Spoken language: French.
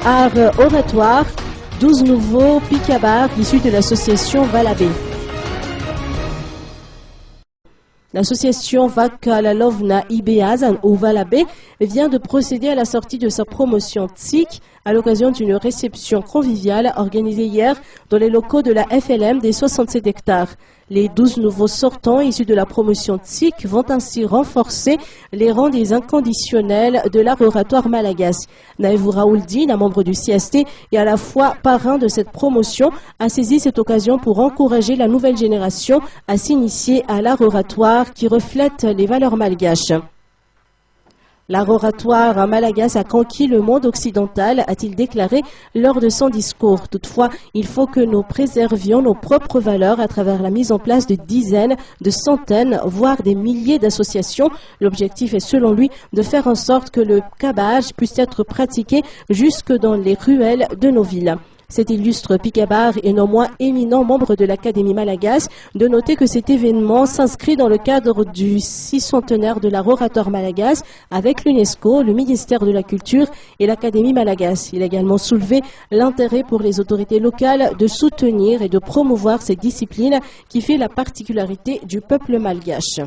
Art oratoire, 12 nouveaux picabars issus de l'association Valabé. L'association Vakalalovna Ibeazan ou Valabé vient de procéder à la sortie de sa promotion TSIC à l'occasion d'une réception conviviale organisée hier dans les locaux de la FLM des 67 hectares. Les 12 nouveaux sortants issus de la promotion TSIC vont ainsi renforcer les rangs des inconditionnels de l'art oratoire malagasy. Naïvou Raouldine, un membre du CST et à la fois parrain de cette promotion, a saisi cette occasion pour encourager la nouvelle génération à s'initier à l'art oratoire qui reflète les valeurs malgaches. L'art oratoire malagasy a conquis le monde occidental, a-t-il déclaré lors de son discours. Toutefois, il faut que nous préservions nos propres valeurs à travers la mise en place de dizaines, de centaines, voire des milliers d'associations. L'objectif est selon lui de faire en sorte que le cabage puisse être pratiqué jusque dans les ruelles de nos villes. Cet illustre picabar est non moins éminent membre de l'Académie malagasy. De noter que cet événement s'inscrit dans le cadre du 600e de l'art oratoire malagasy avec l'UNESCO, le ministère de la Culture et l'Académie malagasy. Il a également soulevé l'intérêt pour les autorités locales de soutenir et de promouvoir cette discipline qui fait la particularité du peuple malgache.